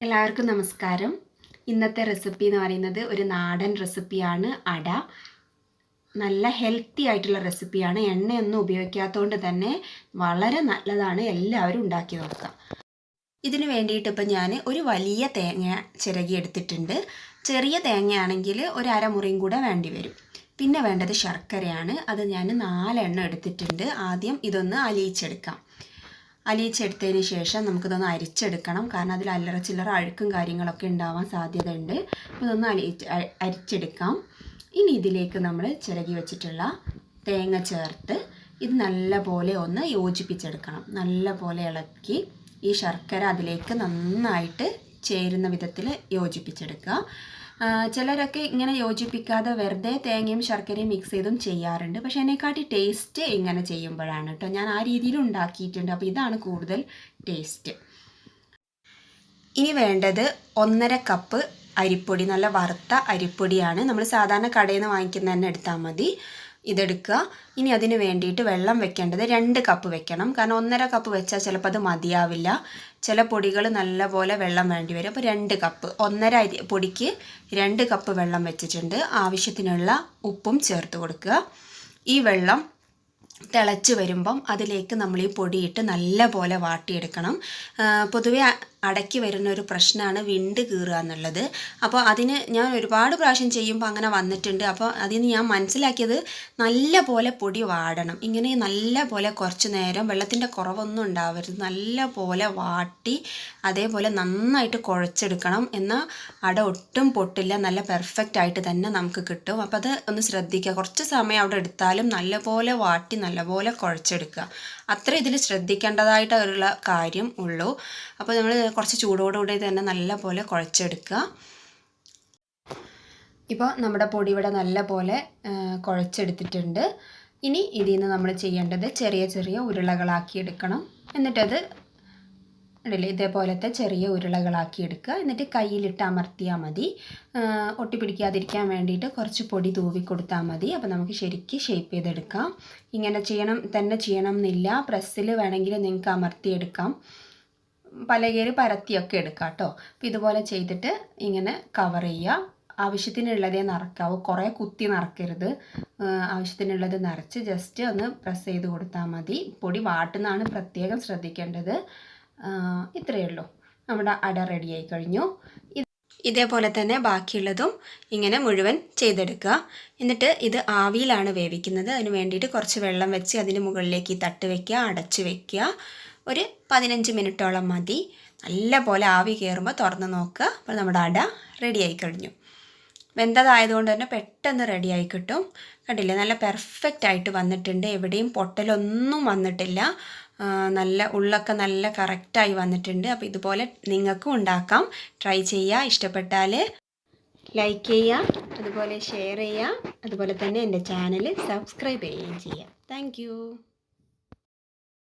എല്ലാവർക്കും നമസ്കാരം. ഇന്നത്തെ റെസിപ്പി എന്ന് പറയുന്നത് ഒരു നാടൻ റെസിപ്പിയാണ് അട. നല്ല ഹെൽത്തി ആയിട്ടുള്ള റെസിപ്പിയാണ്. എണ്ണയൊന്നും ഉപയോഗിക്കാത്തതുകൊണ്ട് തന്നെ വളരെ നല്ലതാണ്. എല്ലാവരും ഉണ്ടാക്കി നോക്കുക. ഇതിന് വേണ്ടിയിട്ട് ഇപ്പം ഞാൻ ഒരു വലിയ തേങ്ങ ചിരകി എടുത്തിട്ടുണ്ട്. ചെറിയ തേങ്ങയാണെങ്കിൽ ഒരു അരമുറിയും കൂടെ വേണ്ടി വരും. പിന്നെ വേണ്ടത് ശർക്കരയാണ്. അത് ഞാൻ 4 എണ്ണം എടുത്തിട്ടുണ്ട്. ആദ്യം ഇതൊന്ന് അലിയിച്ചെടുക്കാം. അലിയിച്ചെടുത്തതിന് ശേഷം നമുക്കിതൊന്ന് അരിച്ചെടുക്കണം. കാരണം അതിൽ അല്ലറ ചില്ലറ അഴുക്കും കാര്യങ്ങളൊക്കെ ഉണ്ടാവാൻ സാധ്യതയുണ്ട്. അപ്പോൾ ഇതൊന്ന് അരിച്ചെടുക്കാം. ഇനി ഇതിലേക്ക് നമ്മൾ ചിരകി വെച്ചിട്ടുള്ള തേങ്ങ ചേർത്ത് ഇത് നല്ലപോലെ ഒന്ന് യോജിപ്പിച്ചെടുക്കണം. നല്ലപോലെ ഇളക്കി ഈ ശർക്കര അതിലേക്ക് നന്നായിട്ട് ചേരുന്ന വിധത്തിൽ യോജിപ്പിച്ചെടുക്കുക. ചിലരൊക്കെ ഇങ്ങനെ യോജിപ്പിക്കാതെ വെറുതെ തേങ്ങയും ശർക്കരയും മിക്സ് ചെയ്തും ചെയ്യാറുണ്ട്. പക്ഷേ അതിനെക്കാട്ടി ടേസ്റ്റ് ഇങ്ങനെ ചെയ്യുമ്പോഴാണ് കേട്ടോ. ഞാൻ ആ രീതിയിൽ ഉണ്ടാക്കിയിട്ടുണ്ട്. അപ്പോൾ ഇതാണ് കൂടുതൽ ടേസ്റ്റ്. ഇനി വേണ്ടത് 1.5 കപ്പ് അരിപ്പൊടി. നല്ല വറുത്ത അരിപ്പൊടിയാണ്. നമ്മൾ സാധാരണ കടയിൽ നിന്ന് വാങ്ങിക്കുന്ന തന്നെ എടുത്താൽ മതി. ഇതെടുക്കുക. ഇനി അതിന് വേണ്ടിയിട്ട് വെള്ളം വെക്കേണ്ടത് 2 കപ്പ് വെക്കണം. കാരണം 1.5 കപ്പ് വെച്ചാൽ ചിലപ്പോൾ അത് മതിയാവില്ല. ചില പൊടികൾ നല്ലപോലെ വെള്ളം വേണ്ടി വരും. അപ്പോൾ 2 കപ്പ്, 1.5 പൊടിക്ക് 2 കപ്പ് വെള്ളം വെച്ചിട്ടുണ്ട്. ആവശ്യത്തിനുള്ള ഉപ്പും ചേർത്ത് കൊടുക്കുക. ഈ വെള്ളം തിളച്ച് വരുമ്പം അതിലേക്ക് നമ്മൾ ഈ പൊടിയിട്ട് നല്ലപോലെ വാട്ടിയെടുക്കണം. പൊതുവെ അടയ്ക്ക് വരുന്ന ഒരു പ്രശ്നമാണ് വിണ്ട് കീറുക എന്നുള്ളത്. അപ്പോൾ അതിന് ഞാൻ ഒരുപാട് പ്രാവശ്യം ചെയ്യുമ്പോൾ അങ്ങനെ വന്നിട്ടുണ്ട്. അപ്പോൾ അതിന് ഞാൻ മനസ്സിലാക്കിയത് നല്ല പോലെ പൊടി വാടണം. ഇങ്ങനെ നല്ല പോലെ കുറച്ച് നേരം വെള്ളത്തിൻ്റെ കുറവൊന്നും ഉണ്ടാവരുത്. നല്ല പോലെ വാട്ടി അതേപോലെ നന്നായിട്ട് കുഴച്ചെടുക്കണം. എന്നാൽ അട ഒട്ടും പൊട്ടില്ല. നല്ല പെർഫെക്റ്റ് ആയിട്ട് തന്നെ നമുക്ക് കിട്ടും. അപ്പോൾ അത് ഒന്ന് ശ്രദ്ധിക്കുക. കുറച്ച് സമയം അവിടെ എടുത്താലും നല്ലപോലെ വാട്ടി നല്ലപോലെ കുഴച്ചെടുക്കുക. അത്ര ഇതിൽ ശ്രദ്ധിക്കേണ്ടതായിട്ടുള്ള കാര്യം ഉള്ളൂ. അപ്പോൾ നമ്മൾ കുറച്ച് ചൂടോടുകൂടി തന്നെ നല്ലപോലെ കുഴച്ചെടുക്കുക. ഇപ്പോൾ നമ്മുടെ പൊടി ഇവിടെ നല്ലപോലെ കുഴച്ചെടുത്തിട്ടുണ്ട്. ഇനി ഇതിൽ നിന്ന് നമ്മൾ ചെയ്യേണ്ടത് ചെറിയ ചെറിയ ഉരുളകളാക്കി എടുക്കണം. എന്നിട്ടത് ഇടയിൽ ഇതേപോലത്തെ ചെറിയ ഉരുളകളാക്കി എടുക്കുക. എന്നിട്ട് കയ്യിലിട്ട് അമർത്തിയാൽ മതി. ഒട്ടിപ്പിടിക്കാതിരിക്കാൻ വേണ്ടിയിട്ട് കുറച്ച് പൊടി തൂവി കൊടുത്താൽ മതി. അപ്പോൾ നമുക്ക് ശരിക്കും ഷേപ്പ് ചെയ്തെടുക്കാം. ഇങ്ങനെ ചെയ്യണം എന്നില്ല. പ്രസ്സിൽ വേണമെങ്കിൽ നിങ്ങൾക്ക് അമർത്തിയെടുക്കാം. പലകയിൽ പരത്തിയൊക്കെ എടുക്കാം കേട്ടോ. അപ്പോൾ ഇതുപോലെ ചെയ്തിട്ട് ഇങ്ങനെ കവർ ചെയ്യുക. ആവശ്യത്തിനുള്ളതേ നിറക്കാവൂ. കുറേ കുത്തി നിറക്കരുത്. ആവശ്യത്തിനുള്ളത് നിറച്ച് ജസ്റ്റ് ഒന്ന് പ്രസ് ചെയ്ത് കൊടുത്താൽ മതി. പൊടി വാട്ടുന്നതാണ് പ്രത്യേകം ശ്രദ്ധിക്കേണ്ടത്. ഇത്രയേ ഉള്ളൂ. നമ്മുടെ അട റെഡിയായി കഴിഞ്ഞു. ഇതേപോലെ തന്നെ ബാക്കിയുള്ളതും ഇങ്ങനെ മുഴുവൻ ചെയ്തെടുക്കുക. എന്നിട്ട് ഇത് ആവിയിലാണ് വേവിക്കുന്നത്. അതിന് വേണ്ടിയിട്ട് കുറച്ച് വെള്ളം വെച്ച് അതിന് മുകളിലേക്ക് തട്ട് വയ്ക്കുക, അടച്ച് വയ്ക്കുക. ഒരു 15 മിനിറ്റോളം മതി. നല്ല പോലെ ആവി കയറുമ്പോൾ തുറന്ന് നോക്കുക. അപ്പോൾ നമ്മുടെ അട റെഡിയായി കഴിഞ്ഞു. വെന്തതായതുകൊണ്ട് തന്നെ പെട്ടെന്ന് റെഡിയായി കിട്ടും. കണ്ടില്ലേ, നല്ല പെർഫെക്റ്റ് ആയിട്ട് വന്നിട്ടുണ്ട്. എവിടെയും പൊട്ടലൊന്നും വന്നിട്ടില്ല. നല്ല ഉള്ളൊക്കെ നല്ല കറക്റ്റായി വന്നിട്ടുണ്ട്. അപ്പോൾ ഇതുപോലെ നിങ്ങൾക്കും ഉണ്ടാക്കാം. ട്രൈ ചെയ്യുക. ഇഷ്ടപ്പെട്ടാൽ ലൈക്ക് ചെയ്യുക, അതുപോലെ ഷെയർ ചെയ്യുക, അതുപോലെ തന്നെ എൻ്റെ ചാനൽ സബ്സ്ക്രൈബ് ചെയ്യുകയും ചെയ്യുക. താങ്ക്